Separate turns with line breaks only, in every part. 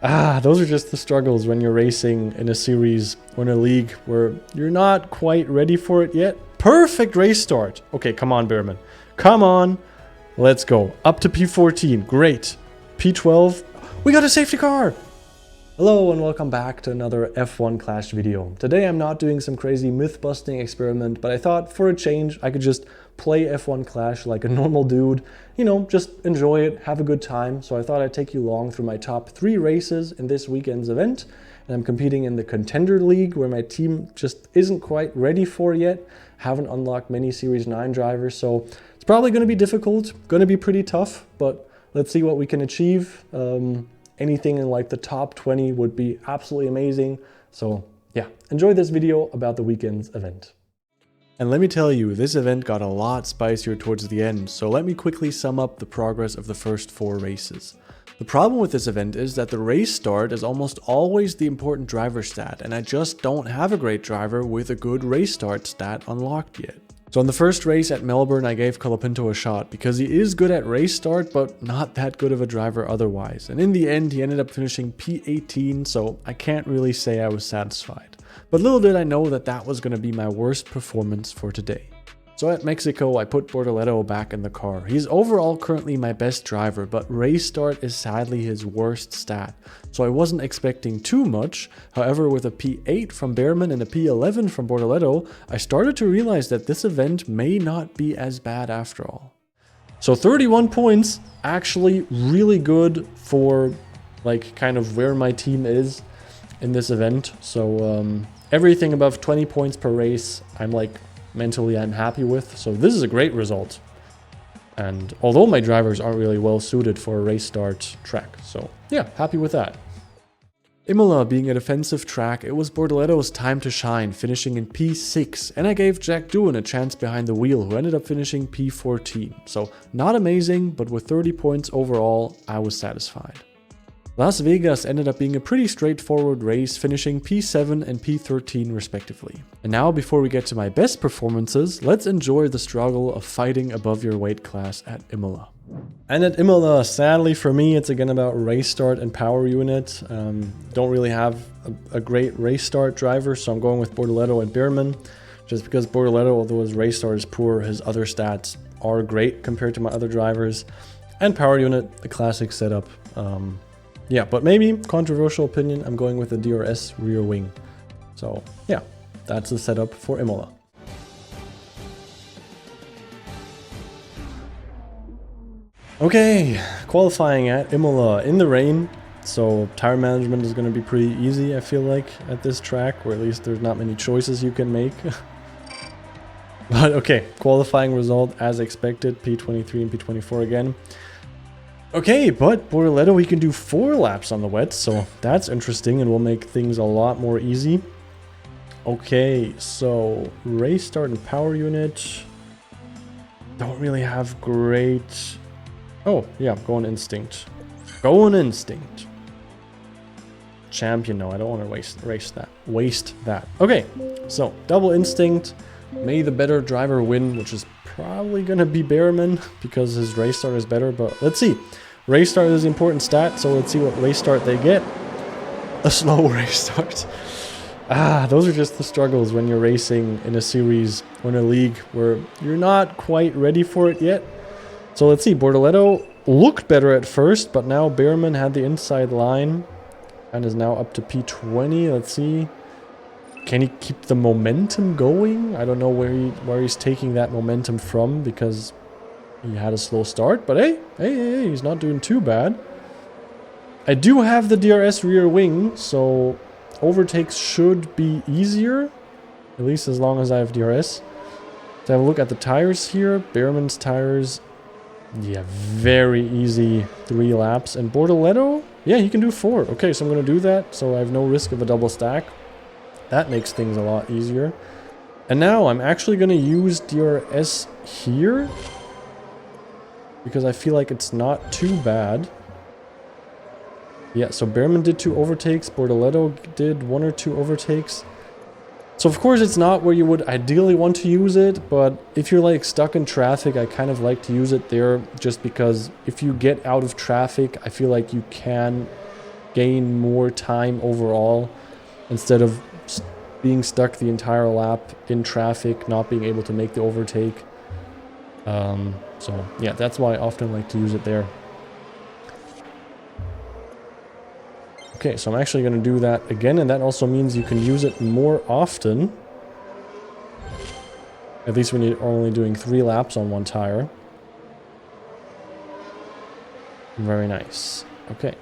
Those are just the struggles when you're racing in a series or in a league where you're not quite ready for it yet. Perfect race start. Okay, come on, Behrman. Come on. Let's go. Up to P14. Great. P12. We got a safety car. Hello and welcome back to another F1 Clash video. Today I'm not doing some crazy myth-busting experiment, but I thought for a change I could just play F1 Clash like a normal dude. You know, just enjoy it, have a good time. So I thought I'd take you along through my top 3 races in this weekend's event. And I'm competing in the Contender League where my team just isn't quite ready for yet. Haven't unlocked many Series 9 drivers, so it's probably going to be difficult, going to be pretty tough, but let's see what we can achieve. Anything in like the top 20 would be absolutely amazing. So yeah, enjoy this video about the weekend's event. And let me tell you, this event got a lot spicier towards the end, so let me quickly sum up the progress of the first 4 races. The problem with this event is that the race start is almost always the important driver stat, and I just don't have a great driver with a good race start stat unlocked yet. So in the first race at Melbourne, I gave Colapinto a shot because he is good at race start, but not that good of a driver otherwise. And in the end, he ended up finishing P18, so I can't really say I was satisfied. But little did I know that that was going to be my worst performance for today. So at Mexico, I put Bortoleto back in the car. He's overall currently my best driver, but race start is sadly his worst stat. So I wasn't expecting too much. However, with a P8 from Behrman and a P11 from Bortoleto, I started to realize that this event may not be as bad after all. So 31 points, actually really good for like kind of where my team is in this event. So everything above 20 points per race, I'm like mentally I'm happy with, so this is a great result. And although my drivers aren't really well suited for a race start track, so yeah, happy with that. Imola being a defensive track, it was Bortoleto's time to shine, finishing in P6, and I gave Jack Doohan a chance behind the wheel, who ended up finishing P14. So not amazing, but with 30 points overall, I was satisfied. Las Vegas ended up being a pretty straightforward race, finishing P7 and P13 respectively. And now, before we get to my best performances, let's enjoy the struggle of fighting above your weight class at Imola. And at Imola, sadly for me, it's again about race start and power unit. Don't really have a great race start driver, so I'm going with Bortoleto and Behrman. Just because Bortoleto, although his race start is poor, his other stats are great compared to my other drivers. And power unit, the classic setup. Yeah, but maybe, controversial opinion, I'm going with the DRS rear wing. So yeah, that's the setup for Imola. Okay, qualifying at Imola in the rain. So tire management is going to be pretty easy, I feel like, at this track, or at least there's not many choices you can make. But okay, qualifying result as expected, P23 and P24 again. Okay, but Bortoleto, he can do 4 laps on the wet, so that's interesting and will make things a lot more easy. Okay, so race start and power unit. Don't really have great... Oh, yeah, going instinct. Going instinct. Champion, no, I don't want to waste that. Okay, so double instinct. May the better driver win, which is probably going to be Behrman because his race start is better, but let's see. Race start is the important stat, so let's see what race start they get. A slow race start. Those are just the struggles when you're racing in a series or in a league where you're not quite ready for it yet. So let's see, Bortoleto looked better at first, but now Behrman had the inside line and is now up to P20. Let's see. Can he keep the momentum going? I don't know where he's taking that momentum from because he had a slow start, but hey, he's not doing too bad. I do have the DRS rear wing, so overtakes should be easier, at least as long as I have DRS. Let's have a look at the tires here. Behrman's tires, yeah, very easy 3 laps. And Bortoleto, yeah, he can do 4. Okay, so I'm going to do that, so I have no risk of a double stack. That makes things a lot easier. And now I'm actually going to use DRS here because I feel like it's not too bad. Yeah, so Behrman did 2 overtakes. Bortoleto did 1 or 2 overtakes. So of course it's not where you would ideally want to use it, but if you're like stuck in traffic, I kind of like to use it there just because if you get out of traffic, I feel like you can gain more time overall instead of being stuck the entire lap in traffic, not being able to make the overtake. So yeah, that's why I often like to use it there. Okay, so I'm actually going to do that again, and that also means you can use it more often. At least when you're only doing 3 laps on one tire. Very nice. Okay.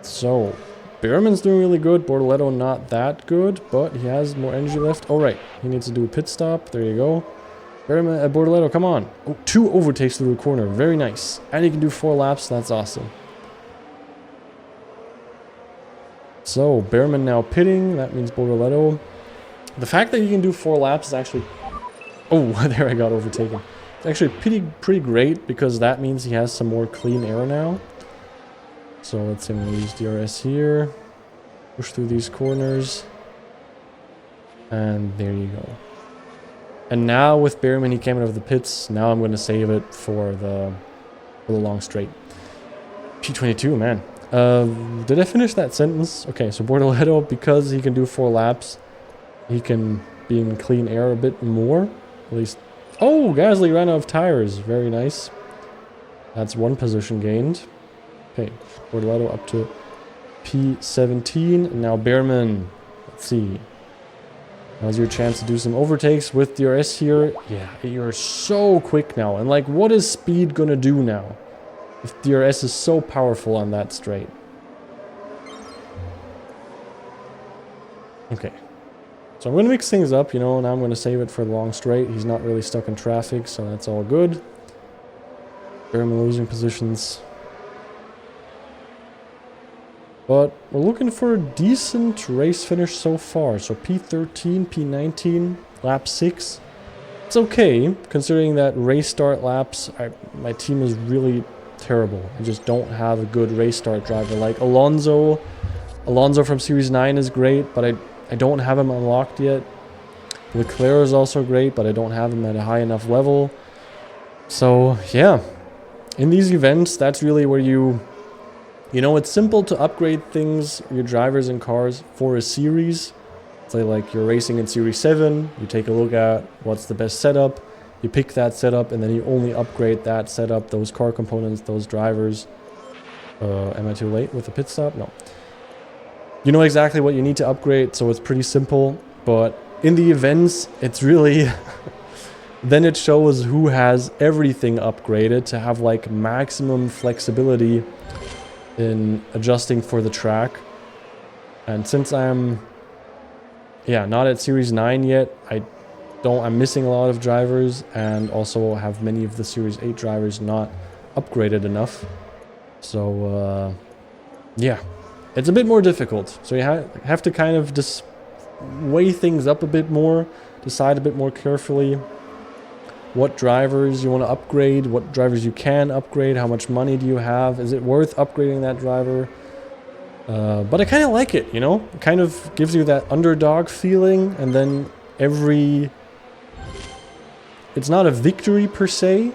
So, Behrman's doing really good. Bortoleto not that good, but he has more energy left. Oh, right. He needs to do a pit stop. There you go. Behrman, Bortoleto, come on. Oh, 2 overtakes through the corner. Very nice. And he can do 4 laps. That's awesome. So, Behrman now pitting. That means Bortoleto. The fact that he can do 4 laps is actually... Oh, there I got overtaken. It's actually pretty great because that means he has some more clean air now. So let's say we'll use DRS here. Push through these corners. And there you go. And now with Behrman, he came out of the pits. Now I'm going to save it for the long straight. P22, man. Did I finish that sentence? Okay, so Bortoleto, because he can do 4 laps, he can be in clean air a bit more. At least... Oh, Gasly ran out of tires. Very nice. That's 1 position gained. Okay, Bortoleto up to P17. And now Behrman. Let's see. Now's your chance to do some overtakes with DRS here. Yeah, you're so quick now. And like, what is speed gonna do now? If DRS is so powerful on that straight. Okay. So I'm going to mix things up, you know, now I'm going to save it for the long straight. He's not really stuck in traffic, so that's all good. Behrman losing positions. But we're looking for a decent race finish so far. So P13, P19, lap 6. It's okay, considering that race start laps, my team is really terrible. I just don't have a good race start driver. Like Alonso from Series 9 is great, but I don't have him unlocked yet. Leclerc is also great, but I don't have him at a high enough level. So, yeah. In these events, that's really where you know, it's simple to upgrade things, your drivers and cars, for a series. Say like you're racing in Series 7, you take a look at what's the best setup, you pick that setup, and then you only upgrade that setup, those car components, those drivers. Am I too late with the pit stop? No. You know exactly what you need to upgrade, so it's pretty simple. But in the events, it's really... then it shows who has everything upgraded to have like maximum flexibility in adjusting for the track. And since I'm... yeah, not at Series 9 yet, I'm missing a lot of drivers, and also have many of the Series 8 drivers not upgraded enough. So, yeah. It's a bit more difficult, so you have to kind of just weigh things up a bit more, decide a bit more carefully what drivers you want to upgrade, what drivers you can upgrade, how much money do you have, is it worth upgrading that driver? But I kind of like it, you know? It kind of gives you that underdog feeling, and then it's not a victory per se,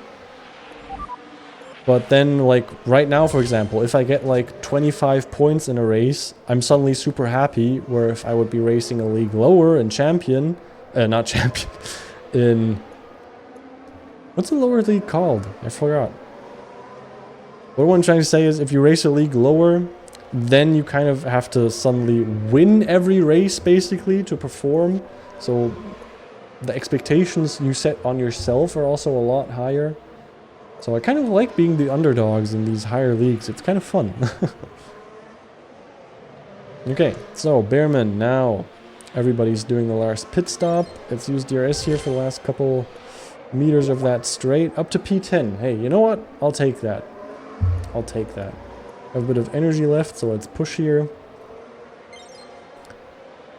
but then, like, right now, for example, if I get, like, 25 points in a race, I'm suddenly super happy, where if I would be racing a league lower in champion... not champion... in... what's the lower league called? I forgot. What I'm trying to say is, if you race a league lower, then you kind of have to suddenly win every race, basically, to perform. So, the expectations you set on yourself are also a lot higher. So I kind of like being the underdogs in these higher leagues. It's kind of fun. Okay, so Behrman now. Everybody's doing the last pit stop. Let's use DRS here for the last couple meters of that straight. Up to P10. Hey, you know what? I'll take that. I'll take that. I have a bit of energy left, so let's push here.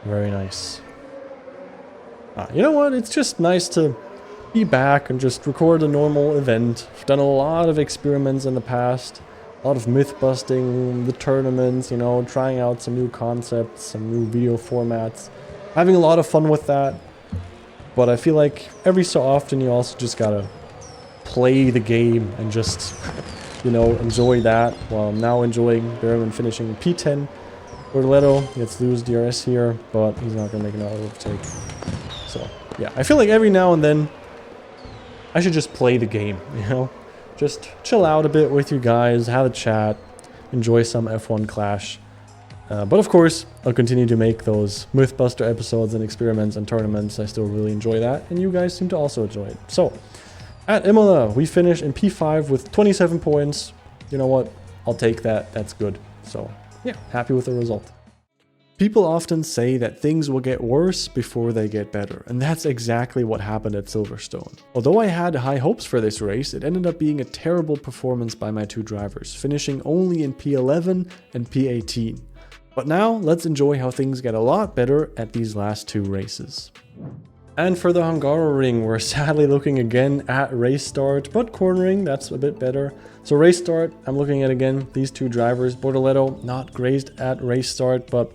Very nice. You know what? It's just nice to be back and just record a normal event. I've done a lot of experiments in the past, a lot of myth busting, the tournaments, you know, trying out some new concepts, some new video formats, having a lot of fun with that. But I feel like every so often you also just gotta play the game and just you know, enjoy that while I'm now enjoying Behrman finishing P10. Bortoleto gets lose DRS here, but he's not going to make another overtake. So, yeah, I feel like every now and then I should just play the game, you know? Just chill out a bit with you guys, have a chat, enjoy some F1 Clash. But of course, I'll continue to make those Mythbuster episodes and experiments and tournaments. I still really enjoy that, and you guys seem to also enjoy it. So, at Imola, we finish in P5 with 27 points. You know what? I'll take that. That's good. So, yeah, happy with the result. People often say that things will get worse before they get better, and that's exactly what happened at Silverstone. Although I had high hopes for this race, it ended up being a terrible performance by my two drivers, finishing only in P11 and P18. But now, let's enjoy how things get a lot better at these last two races. And for the Hungaroring, we're sadly looking again at race start, but cornering, that's a bit better. So race start, I'm looking at again these two drivers. Bortoleto, not great at race start, but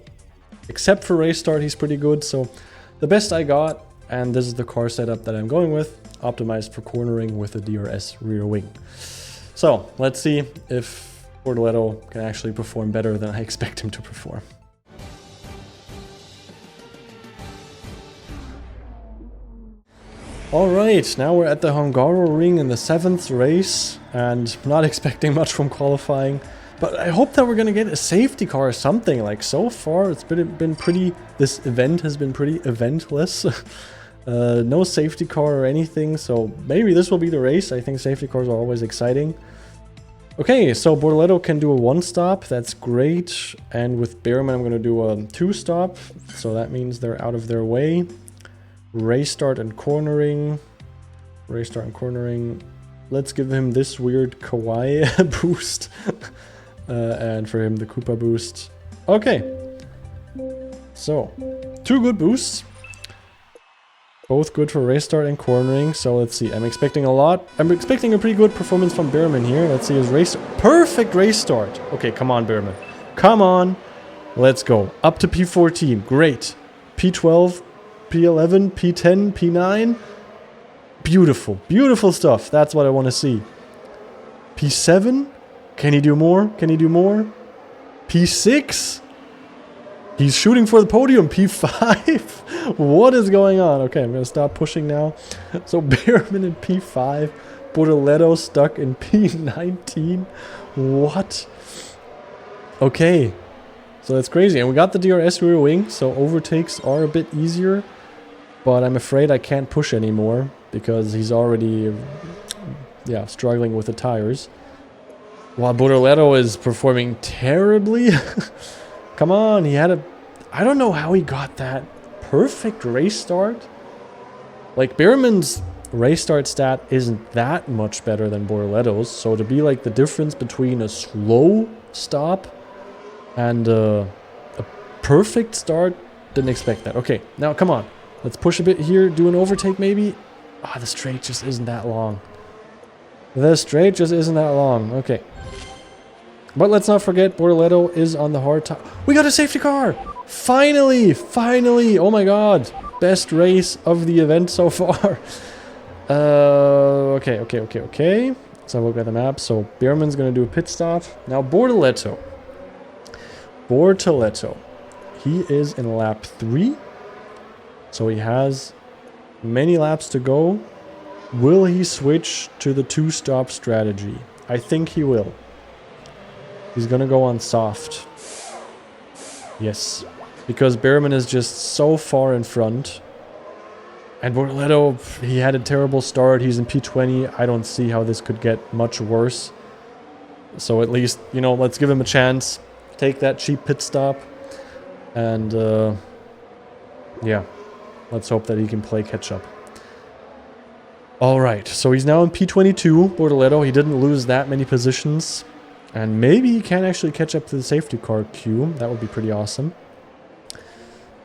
except for race start, he's pretty good. So the best I got, and this is the car setup that I'm going with, optimized for cornering with a DRS rear wing. So let's see if Bortoleto can actually perform better than I expect him to perform. Alright, now we're at the Hungaroring in the 7th race, and not expecting much from qualifying. But I hope that we're gonna get a safety car or something. Like, so far it's been pretty... This event has been pretty eventless. No safety car or anything, so maybe this will be the race. I think safety cars are always exciting. Okay, so Bortoleto can do a 1-stop, that's great. And with Behrman I'm gonna do a 2-stop, so that means they're out of their way. Race start and cornering. Race start and cornering. Let's give him this weird kawaii boost. And for him the Koopa boost. Okay. So, 2 good boosts. Both good for race start and cornering. So let's see. I'm expecting a lot. I'm expecting a pretty good performance from Behrman here. Let's see his race. Perfect race start. Okay, come on, Behrman. Come on. Let's go. Up to P14. Great. P12, P11, P10, P9. Beautiful. Beautiful stuff. That's what I want to see. P7. Can he do more? Can he do more? P6. He's shooting for the podium. P5. What is going on? Okay, I'm going to stop pushing now. So Behrman in P5. Bortoleto stuck in P19. What? Okay. So that's crazy. And we got the DRS rear wing, so overtakes are a bit easier. But I'm afraid I can't push anymore because he's already struggling with the tires. While Bortoleto is performing terribly. Come on, he had a... I don't know how he got that perfect race start. Like, Behrman's race start stat isn't that much better than Bortoleto's. So to be like the difference between a slow stop and a perfect start, didn't expect that. Okay, now come on. Let's push a bit here, do an overtake maybe. Ah, the straight just isn't that long. The straight just isn't that long. Okay. But let's not forget, Bortoleto is on the hard top. We got a safety car! Finally! Finally! Oh my god! Best race of the event so far. Okay. Let's have a look at the map. So, Behrman's gonna do a pit stop. Now, Bortoleto. He is in lap 3. So he has many laps to go. Will he switch to the 2-stop strategy? I think he will. He's gonna go on soft. Yes. Because Behrman is just so far in front. And Bortoleto, he had a terrible start. He's in P20. I don't see how this could get much worse. So at least, you know, let's give him a chance. Take that cheap pit stop. And, yeah. Let's hope that he can play catch up. Alright, so he's now in P22, Bortoleto. He didn't lose that many positions. And maybe he can actually catch up to the safety car queue. That would be pretty awesome.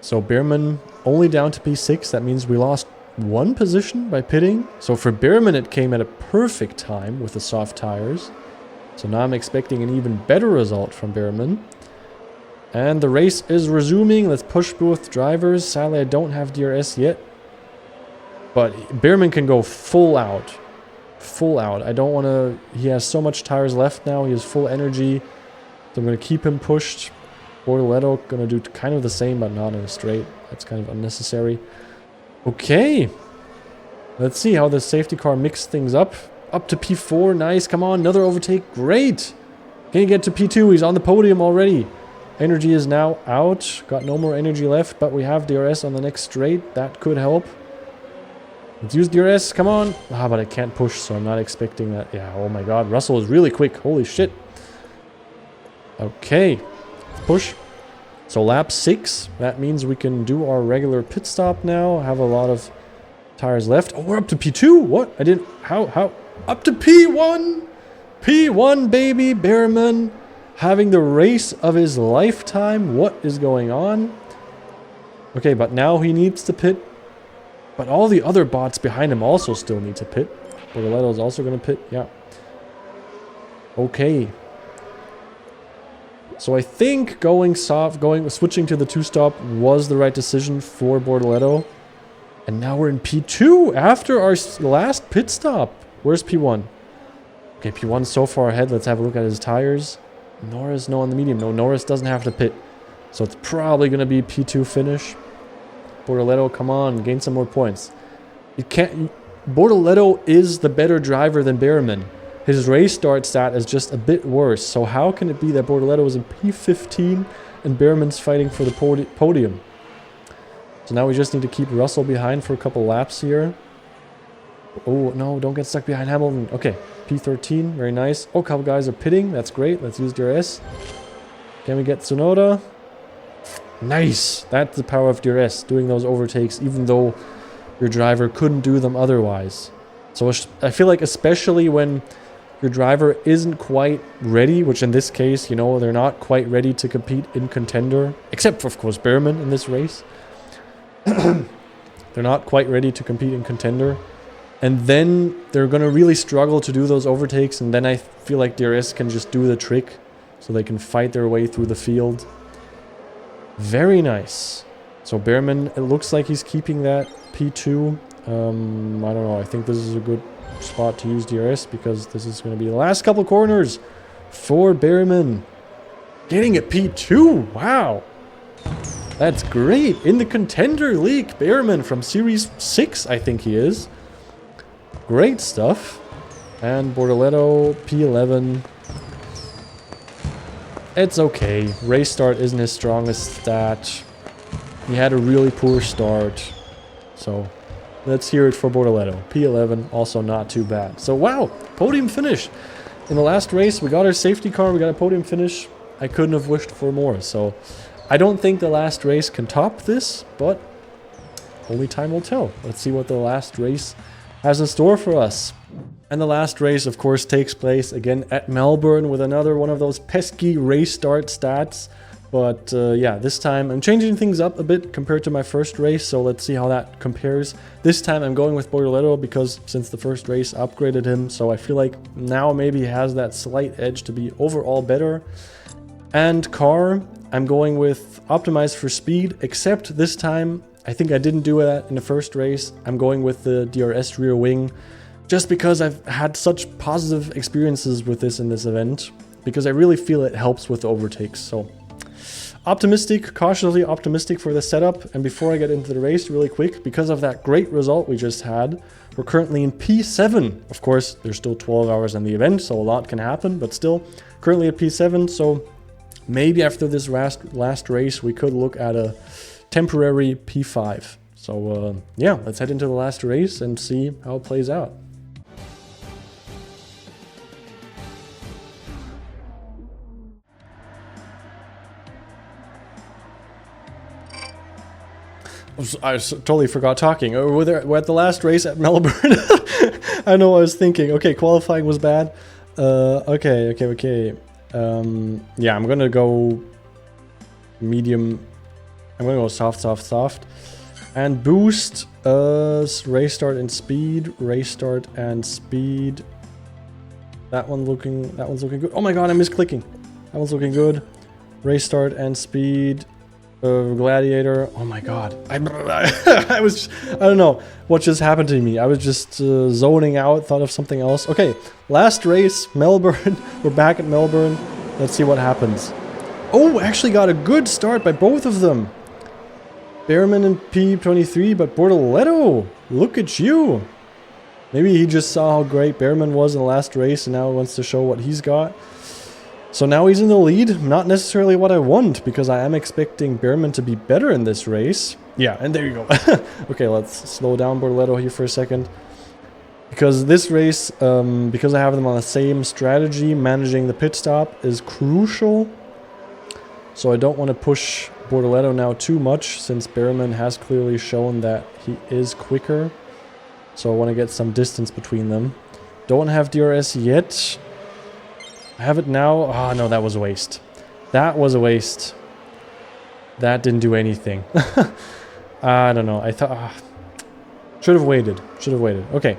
So Behrman only down to P6. That means we lost 1 position by pitting. So for Behrman, it came at a perfect time with the soft tires. So now I'm expecting an even better result from Behrman. And the race is resuming. Let's push both drivers. Sadly, I don't have DRS yet. But Behrman can go full out. full out. I don't want to... He has so much tires left now. He has full energy. So I'm going to keep him pushed. Bortoletto going to do kind of the same, but not in a straight. That's kind of unnecessary. Okay. Let's see how the safety car mixed things up. Up to P4. Nice. Come on. Another overtake. Great. Can he get to P2? He's on the podium already. Energy is now out. Got no more energy left, but we have DRS on the next straight. That could help. Let's use DRS. Come on. Ah, but I can't push, so I'm not expecting that. Yeah, oh my god. Russell is really quick. Holy shit. Okay. Push. So lap 6. That means we can do our regular pit stop now. Have a lot of tires left. Oh, we're up to P2. What? I didn't... How? Up to P1. P1, baby. Behrman having the race of his lifetime. What is going on? Okay, but now he needs to pit. But all the other bots behind him also still need to pit. Bortoletto is also going to pit. Yeah. Okay. So I think going soft, switching to the 2-stop was the right decision for Bortoletto. And now we're in P2 after our last pit stop. Where's P1? Okay, P1 so far ahead. Let's have a look at his tires. Norris, no on the medium. No, Norris doesn't have to pit. So it's probably going to be P2 finish. Bortoletto, come on, gain some more points. You can't... Bortoletto is the better driver than Behrman. His race start stat is just a bit worse. So how can it be that Bortoletto is in P15 and Behrman's fighting for the podium? So now we just need to keep Russell behind for a couple laps here. Oh, no, don't get stuck behind Hamilton. Okay, P13, very nice. Oh, a couple guys are pitting. That's great. Let's use DRS. Can we get Tsunoda? Nice. That's the power of DRS, doing those overtakes, even though your driver couldn't do them otherwise. So I feel like especially when your driver isn't quite ready, which in this case, you know, they're not quite ready to compete in Contender, except for, of course, Behrman in this race. They're not quite ready to compete in Contender. And then they're going to really struggle to do those overtakes, and then I feel like DRS can just do the trick, so they can fight their way through the field. Very nice. So Behrman, it looks like he's keeping that P2. I don't know, I think this is a good spot to use DRS, because this is going to be the last couple corners for Behrman. Getting a P2, wow. That's great. In the Contender League, Behrman from Series 6, I think he is. Great stuff. And Bortoletto, P11. It's okay. Race start isn't his strongest stat. He had a really poor start. So let's hear it for Bortoletto. P11, also not too bad. So wow, podium finish. In the last race, we got our safety car, we got a podium finish. I couldn't have wished for more. So I don't think the last race can top this, but only time will tell. Let's see what the last race has in store for us. And the last race, of course, takes place again at Melbourne with another one of those pesky race start stats. But yeah, this time I'm changing things up a bit compared to my first race, so let's see how that compares. This time I'm going with Bortoletto because since the first race I upgraded him, so I feel like now maybe he has that slight edge to be overall better. And car, I'm going with optimized for speed, except this time I think I didn't do that in the first race. I'm going with the DRS rear wing just because I've had such positive experiences with this in this event, because I really feel it helps with overtakes. So optimistic, cautiously optimistic for the setup. And before I get into the race really quick, because of that great result we just had, we're currently in P7. Of course, there's still 12 hours in the event, so a lot can happen, but still currently at P7. So maybe after this last race, we could look at a temporary P5. So yeah, let's head into the last race and see how it plays out. I totally forgot talking. We're at the last race at Melbourne. I know what I was thinking. Okay, qualifying was bad. Okay. Yeah, I'm gonna go medium. I'm gonna go soft. And boost, race start and speed. That one's looking good. Oh my god, I misclicking. That one's looking good. Race start and speed. Gladiator. Oh my god. I don't know what just happened to me. I was just zoning out, thought of something else. Okay, last race, Melbourne. We're back at Melbourne. Let's see what happens. Oh, actually got a good start by both of them. Behrman in P23, but Bortoletto, look at you. Maybe he just saw how great Behrman was in the last race and now wants to show what he's got. So now he's in the lead, not necessarily what I want, because I am expecting Behrman to be better in this race. Yeah, and there you go. Okay, let's slow down Bortoletto here for a second. Because this race, because I have them on the same strategy, managing the pit stop is crucial. So I don't want to push Bortoletto now too much, since Behrman has clearly shown that he is quicker. So I want to get some distance between them. Don't have DRS yet. I have it now. Oh, no, that was a waste. That was a waste. That didn't do anything. I don't know. I thought... should have waited. Should have waited. Okay.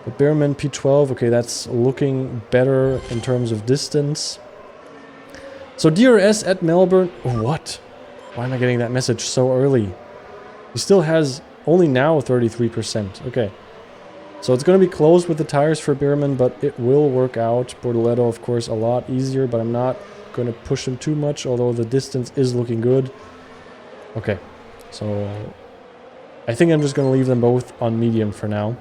But Behrman P12. Okay, that's looking better in terms of distance. So DRS at Melbourne. Oh, what? Why am I getting that message so early? He still has only now 33%. Okay. So it's going to be close with the tires for Behrman, but it will work out. Bortoletto, of course, a lot easier, but I'm not going to push him too much, although the distance is looking good. Okay, so I think I'm just going to leave them both on medium for now.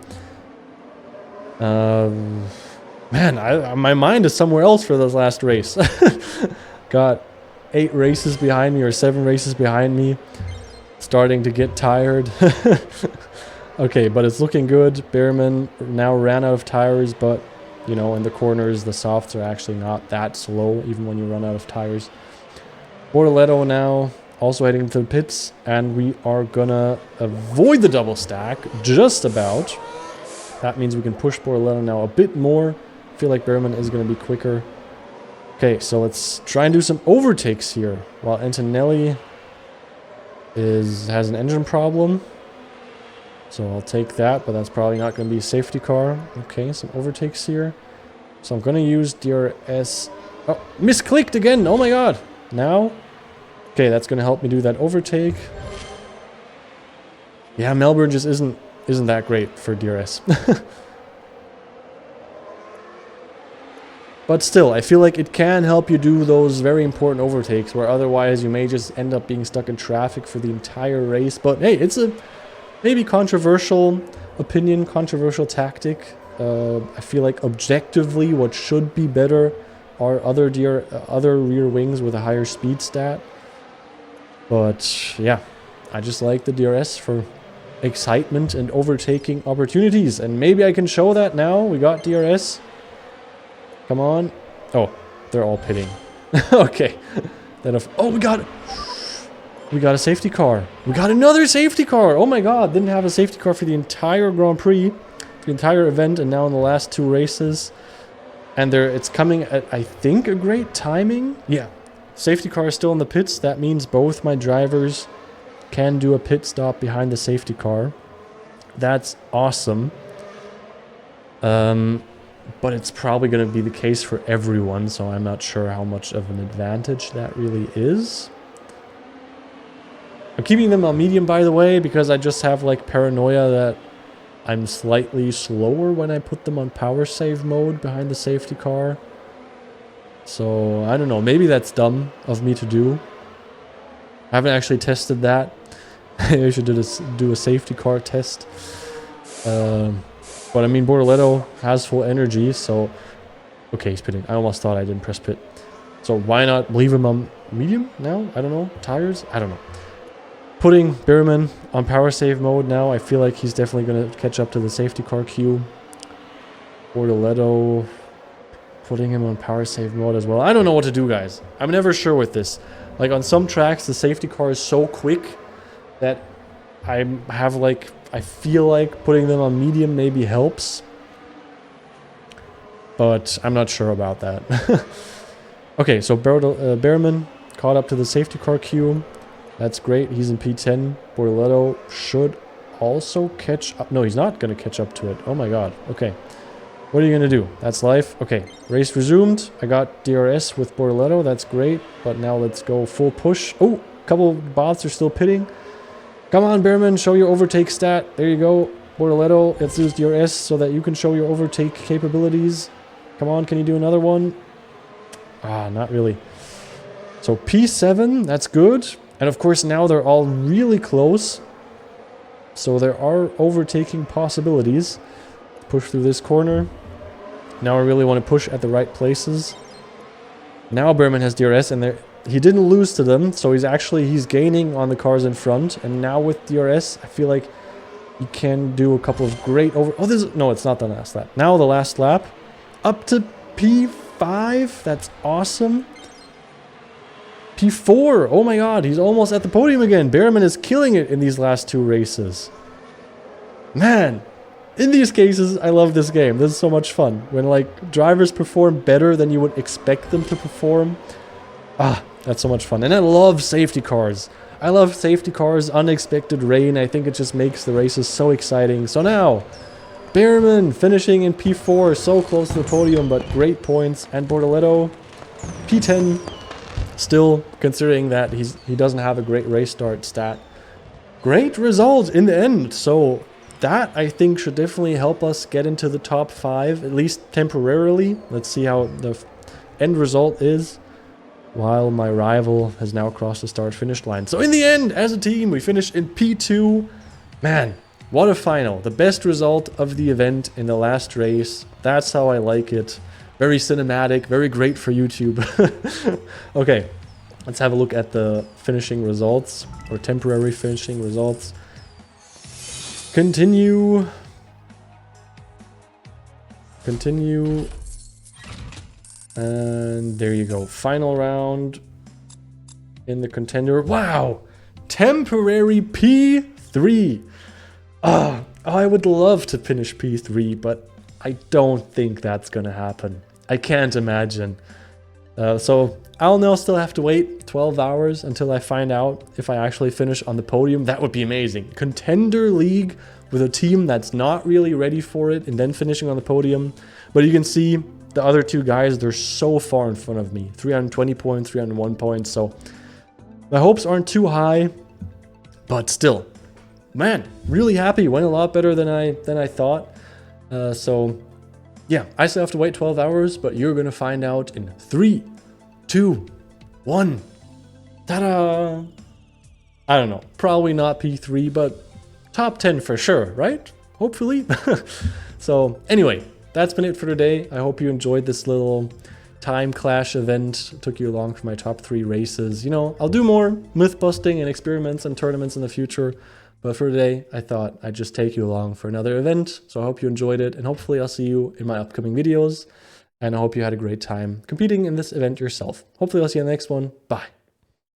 Man, my mind is somewhere else for this last race. Got 8 races behind me, or 7 races behind me. Starting to get tired. Okay, but it's looking good. Behrman now ran out of tires, but, you know, in the corners, the softs are actually not that slow, even when you run out of tires. Bortoletto now also heading to the pits, and we are gonna avoid the double stack, just about. That means we can push Bortoletto now a bit more. I feel like Behrman is gonna be quicker. Okay, so let's try and do some overtakes here, while Antonelli has an engine problem. So I'll take that, but that's probably not going to be a safety car. Okay, some overtakes here. So I'm going to use DRS. Oh, misclicked again. Oh my god. Now? Okay, that's going to help me do that overtake. Yeah, Melbourne just isn't that great for DRS. But still, I feel like it can help you do those very important overtakes, where otherwise you may just end up being stuck in traffic for the entire race. But hey, it's a... maybe controversial opinion, controversial tactic. I feel like objectively what should be better are other rear wings with a higher speed stat. But yeah, I just like the DRS for excitement and overtaking opportunities. And maybe I can show that now. We got DRS. Come on. Oh, they're all pitting. Okay. Then oh, we got a safety car. We got another safety car. Oh my god, didn't have a safety car for the entire Grand Prix, for the entire event, and now in the last 2 races. And it's coming at, I think, a great timing. Yeah, safety car is still in the pits. That means both my drivers can do a pit stop behind the safety car. That's awesome. But it's probably going to be the case for everyone, so I'm not sure how much of an advantage that really is. I'm keeping them on medium, by the way, because I just have like paranoia that I'm slightly slower when I put them on power save mode behind the safety car. So I don't know, maybe that's dumb of me to do. I haven't actually tested that. I should do a safety car test. But I mean, Bortoletto has full energy, so... okay, he's pitting. I almost thought I didn't press pit. So why not leave him on medium now? I don't know. Tires? I don't know. Putting Behrman on power save mode now, I feel like he's definitely going to catch up to the safety car queue. Bortoletto, putting him on power save mode as well. I don't know what to do, guys. I'm never sure with this. Like on some tracks, the safety car is so quick that I feel like putting them on medium maybe helps. But I'm not sure about that. Okay, so Behrman caught up to the safety car queue. That's great. He's in P10. Bortoletto should also catch up. No, he's not going to catch up to it. Oh my god. Okay. What are you going to do? That's life. Okay. Race resumed. I got DRS with Bortoletto. That's great. But now let's go full push. Oh, couple bots are still pitting. Come on, Bearman, show your overtake stat. There you go. Bortoletto, let's use DRS so that you can show your overtake capabilities. Come on, can you do another one? Ah, not really. So P7, that's good. And of course now they're all really close. So there are overtaking possibilities. Push through this corner. Now I really want to push at the right places. Now Bearman has DRS and he didn't lose to them. So he's gaining on the cars in front. And now with DRS, I feel like he can do a couple of great no, it's not the last lap. Now the last lap. Up to P5. That's awesome. P4. Oh my god, he's almost at the podium again. Bearman is killing it in these last two races. Man, in these cases, I love this game. This is so much fun. When like drivers perform better than you would expect them to perform. Ah, that's so much fun. And I love safety cars. I love safety cars, unexpected rain. I think it just makes the races so exciting. So now, Bearman finishing in P4, so close to the podium, but great points. And Bortoletto, P10, still considering that he doesn't have a great race start stat. Great result in the end. So that I think should definitely help us get into the top 5, at least temporarily. Let's see how the end result is. While my rival has now crossed the start-finish line. So in the end, as a team, we finished in P2. Man, what a final. The best result of the event in the last race. That's how I like it. Very cinematic, very great for YouTube. Okay, let's have a look at the finishing results, or temporary finishing results. Continue. Continue. And there you go. Final round in the contender. Wow! Temporary P3. I would love to finish P3, but I don't think that's gonna happen. I can't imagine. So I'll now still have to wait 12 hours until I find out if I actually finish on the podium. That would be amazing. Contender League with a team that's not really ready for it and then finishing on the podium. But you can see the other two guys, they're so far in front of me. 320 points, 301 points. So my hopes aren't too high, but still, man, really happy. Went a lot better than I thought. So yeah, I still have to wait 12 hours, but you're gonna find out in 3, 2, 1. Ta-da! I don't know, probably not P3, but top 10 for sure, right? Hopefully. So anyway, that's been it for today. I hope you enjoyed this little time clash event. It took you along for my top 3 races. You know, I'll do more myth busting and experiments and tournaments in the future. But for today, I thought I'd just take you along for another event. So I hope you enjoyed it, and hopefully I'll see you in my upcoming videos. And I hope you had a great time competing in this event yourself. Hopefully I'll see you in the next one. Bye.